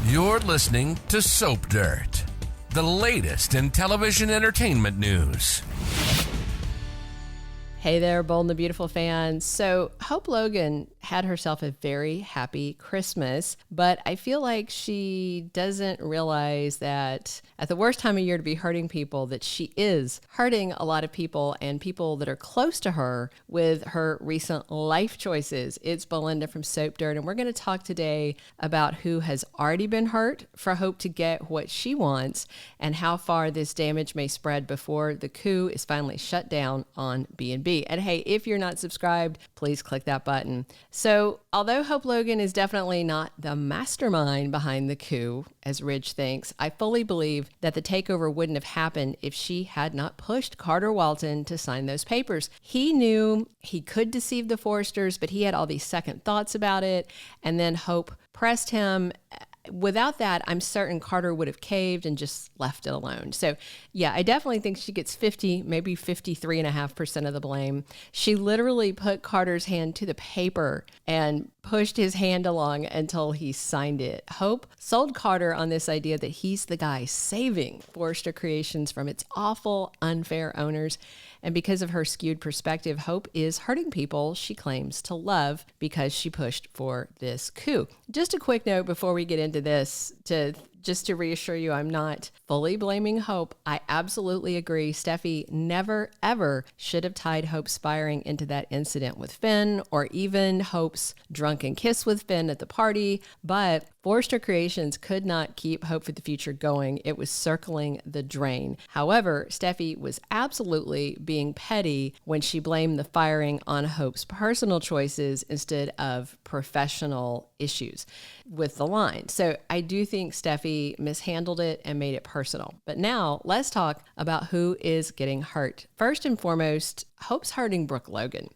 You're listening to Soap Dirt, the latest in television entertainment news. Hey there, Bold and the Beautiful fans. So Hope Logan had herself a very happy Christmas, but I feel like she doesn't realize that at the worst time of year to be hurting people, that she is hurting a lot of people and people that are close to her with her recent life choices. It's Belynda from Soap Dirt, and we're going to talk today about who has already been hurt for Hope to get what she wants and how far this damage may spread before the coup is finally shut down on B&B. And hey, if you're not subscribed, please click that button. So although Hope Logan is definitely not the mastermind behind the coup, as Ridge thinks, I fully believe that the takeover wouldn't have happened if she had not pushed Carter Walton to sign those papers. He knew he could deceive the Forresters, but he had all these second thoughts about it. And then Hope pressed him. Without that, I'm certain Carter would have caved and just left it alone. So yeah, I definitely think she gets 50, maybe 53.5% of the blame. She literally put Carter's hand to the paper and pushed his hand along until he signed it. Hope sold Carter on this idea that he's the guy saving Forrester Creations from its awful, unfair owners. And because of her skewed perspective, Hope is hurting people she claims to love because she pushed for this coup. Just a quick note before we get into this, just to reassure you, I'm not fully blaming Hope. I absolutely agree. Steffi never, ever should have tied Hope's firing into that incident with Finn, or even Hope's drunken kiss with Finn at the party. But Forrester Creations could not keep Hope for the Future going. It was circling the drain. However, Steffi was absolutely being petty when she blamed the firing on Hope's personal choices instead of professional issues with the line. So I do think Steffi mishandled it and made it personal. But now let's talk about who is getting hurt. First and foremost, Hope's hurting Brooke Logan.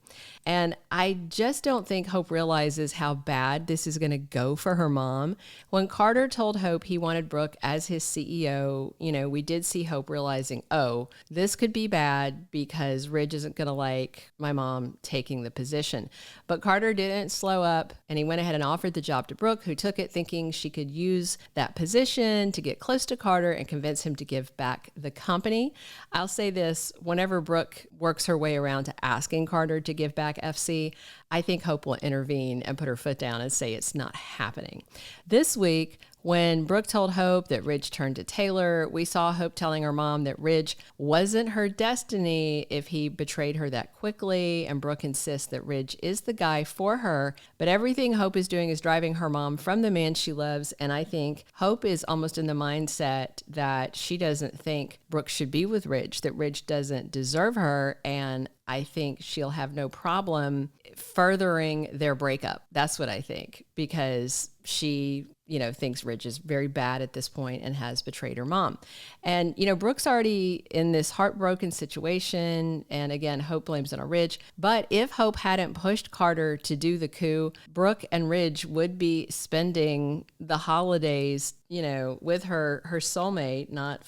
And I just don't think Hope realizes how bad this is going to go for her mom. When Carter told Hope he wanted Brooke as his CEO, we did see Hope realizing, oh, this could be bad because Ridge isn't going to like my mom taking the position. But Carter didn't slow up, and he went ahead and offered the job to Brooke, who took it thinking she could use that position to get close to Carter and convince him to give back the company. I'll say this, whenever Brooke works her way around to asking Carter to give back FC, I think Hope will intervene and put her foot down and say it's not happening. This week, when Brooke told Hope that Ridge turned to Taylor, we saw Hope telling her mom that Ridge wasn't her destiny if he betrayed her that quickly, and Brooke insists that Ridge is the guy for her, but everything Hope is doing is driving her mom from the man she loves, and I think Hope is almost in the mindset that she doesn't think Brooke should be with Ridge, that Ridge doesn't deserve her, and I think she'll have no problem furthering their breakup. That's what I think, because she, thinks Ridge is very bad at this point and has betrayed her mom. And, Brooke's already in this heartbroken situation. And again, Hope blames it on Ridge. But if Hope hadn't pushed Carter to do the coup, Brooke and Ridge would be spending the holidays, with her soulmate, not,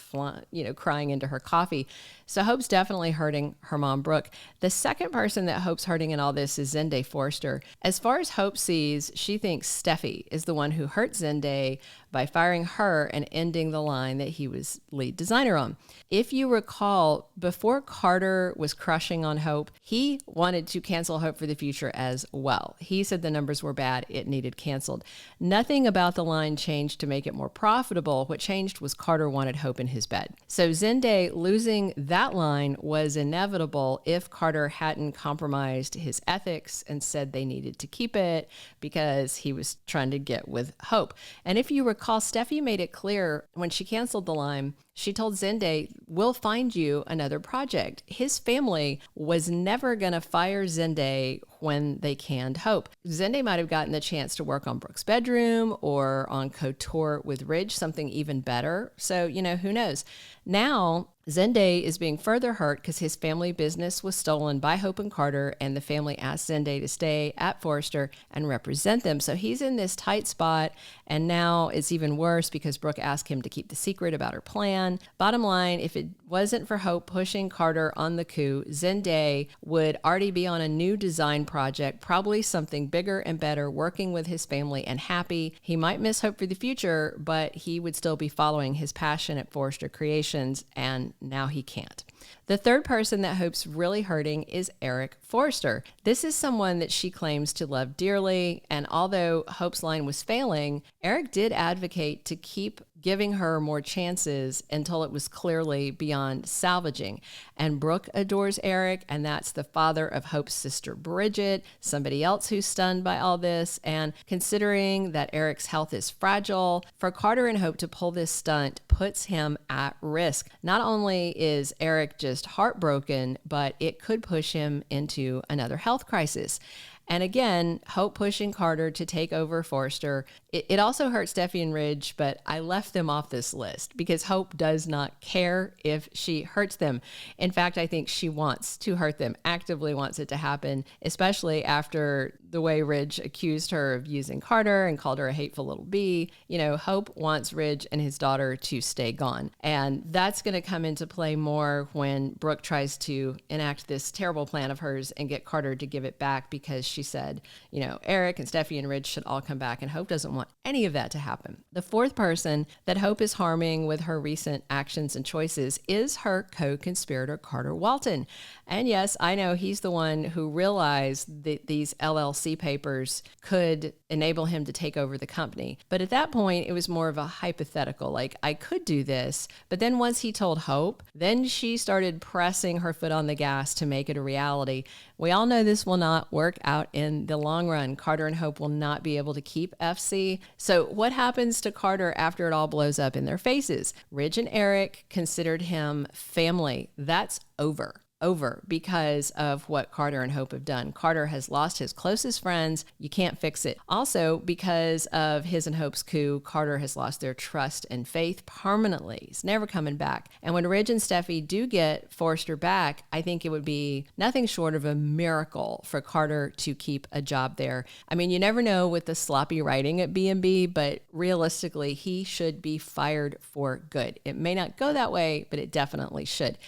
crying into her coffee. So Hope's definitely hurting her mom, Brooke. The second person that Hope's hurting in all this is Zende Forrester. As far as Hope sees, she thinks Steffi is the one who hurt Zende by firing her and ending the line that he was lead designer on. If you recall, before Carter was crushing on Hope, he wanted to cancel Hope for the Future as well. He said the numbers were bad, it needed canceled. Nothing about the line changed to make it more profitable. What changed was Carter wanted Hope in his bed. So Zende losing that line was inevitable if Carter hadn't compromised his ethics and said they needed to keep it because he was trying to get with Hope. And if you recall, Steffi made it clear when she canceled the line, she told Zende, we'll find you another project. His family was never going to fire Zende when they canned Hope. Zende might have gotten the chance to work on Brooke's bedroom or on Couture with Ridge, something even better. So, who knows? Now, Zende is being further hurt because his family business was stolen by Hope and Carter, and the family asked Zende to stay at Forrester and represent them. So he's in this tight spot, and now it's even worse because Brooke asked him to keep the secret about her plan. plan. Bottom line, if it wasn't for Hope pushing Carter on the coup, Zende would already be on a new design project, probably something bigger and better, working with his family and happy. He might miss Hope for the future, but he would still be following his passion at Forrester Creations, and now he can't. The third person that Hope's really hurting is Eric Forrester. This is someone that she claims to love dearly, and although Hope's line was failing, Eric did advocate to keep giving her more chances until it was clearly beyond salvaging. And Brooke adores Eric, and that's the father of Hope's sister Bridget, somebody else who's stunned by all this. And considering that Eric's health is fragile, for Carter and Hope to pull this stunt puts him at risk. Not only is Eric just heartbroken, but it could push him into another health crisis. And again, Hope pushing Carter to take over Forrester. It also hurt Steffi and Ridge, but I left them off this list because Hope does not care if she hurts them. In fact, I think she wants to hurt them, actively wants it to happen, especially after the way Ridge accused her of using Carter and called her a hateful little bee. You know, Hope wants Ridge and his daughter to stay gone. And that's going to come into play more when Brooke tries to enact this terrible plan of hers and get Carter to give it back because she said, you know, Eric and Steffi and Ridge should all come back, and Hope doesn't want any of that to happen. The fourth person that Hope is harming with her recent actions and choices is her co-conspirator, Carter Walton. And yes, I know he's the one who realized that these LLC papers could enable him to take over the company. But at that point, it was more of a hypothetical, like, I could do this. But then once he told Hope, then she started pressing her foot on the gas to make it a reality. We all know this will not work out in the long run. Carter and Hope will not be able to keep FC. So what happens to Carter after it all blows up in their faces? Ridge and Eric considered him family. That's over because of what Carter and Hope have done. Carter has lost his closest friends. You can't fix it. Also, because of his and Hope's coup, Carter has lost their trust and faith permanently. He's never coming back. And when Ridge and Steffi do get Forrester back, I think it would be nothing short of a miracle for Carter to keep a job there. I mean, you never know with the sloppy writing at B&B, but realistically, he should be fired for good. It may not go that way, but it definitely should.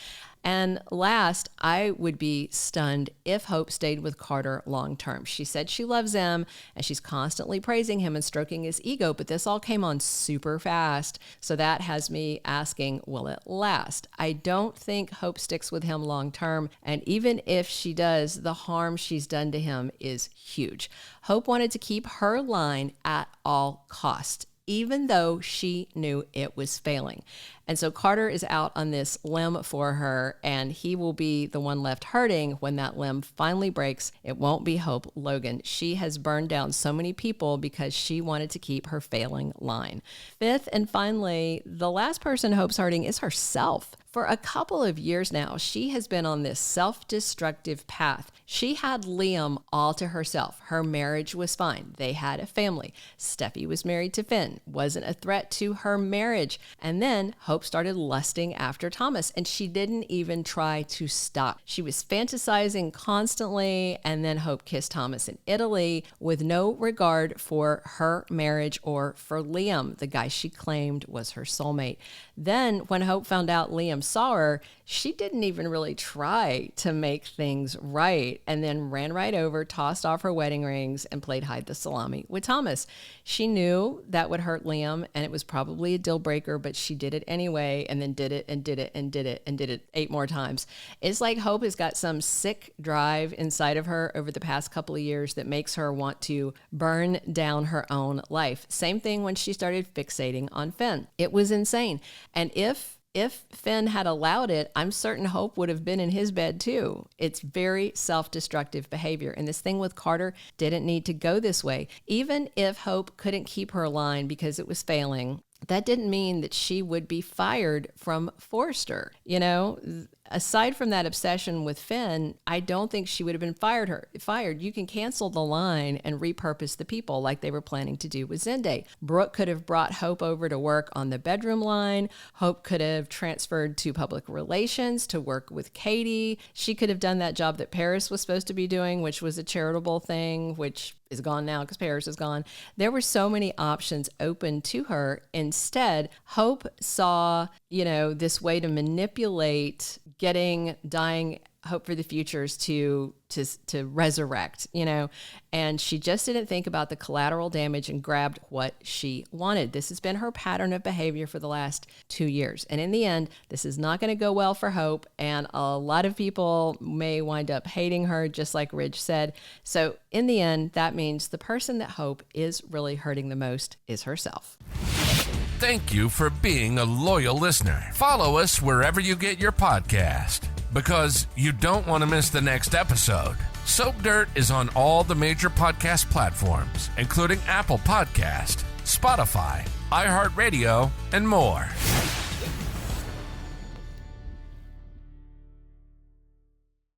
And last, I would be stunned if Hope stayed with Carter long term. She said she loves him and she's constantly praising him and stroking his ego, but this all came on super fast. So that has me asking, will it last? I don't think Hope sticks with him long term. And even if she does, the harm she's done to him is huge. Hope wanted to keep her line at all costs, even though she knew it was failing. And so Carter is out on this limb for her, and he will be the one left hurting when that limb finally breaks. It won't be Hope Logan. She has burned down so many people because she wanted to keep her failing line. Fifth, and finally, the last person Hope's hurting is herself. For a couple of years now, she has been on this self-destructive path. She had Liam all to herself. Her marriage was fine. They had a family. Steffi was married to Finn, wasn't a threat to her marriage. And then Hope started lusting after Thomas, and she didn't even try to stop. She was fantasizing constantly, and then Hope kissed Thomas in Italy with no regard for her marriage or for Liam, the guy she claimed was her soulmate. Then when Hope found out Liam saw her, she didn't even really try to make things right, and then ran right over, tossed off her wedding rings, and played hide the salami with Thomas. She knew that would hurt Liam, and it was probably a deal breaker, but she did it anyway, and then did it and did it and did it and did it 8 more times. It's like Hope has got some sick drive inside of her over the past couple of years that makes her want to burn down her own life. Same thing when she started fixating on Finn. It was insane. And if Finn had allowed it, I'm certain Hope would have been in his bed too. It's very self-destructive behavior. And this thing with Carter didn't need to go this way. Even if Hope couldn't keep her line because it was failing, that didn't mean that she would be fired from Forrester. You know, aside from that obsession with Finn, I don't think she would have been fired. You can cancel the line and repurpose the people like they were planning to do with Zende. Brooke could have brought Hope over to work on the bedroom line. Hope could have transferred to public relations to work with Katie. She could have done that job that Paris was supposed to be doing, which was a charitable thing, which is gone now because Paris is gone. There were so many options open to her. Instead, Hope saw, this way to manipulate getting dying Hope for the Futures to resurrect, and she just didn't think about the collateral damage and grabbed what she wanted. This has been her pattern of behavior for the last 2 years. And in the end, this is not going to go well for Hope. And a lot of people may wind up hating her, just like Ridge said. So in the end, that means the person that Hope is really hurting the most is herself. Thank you for being a loyal listener. Follow us wherever you get your podcast, because you don't want to miss the next episode. Soap Dirt is on all the major podcast platforms, including Apple Podcast, Spotify, iHeartRadio, and more.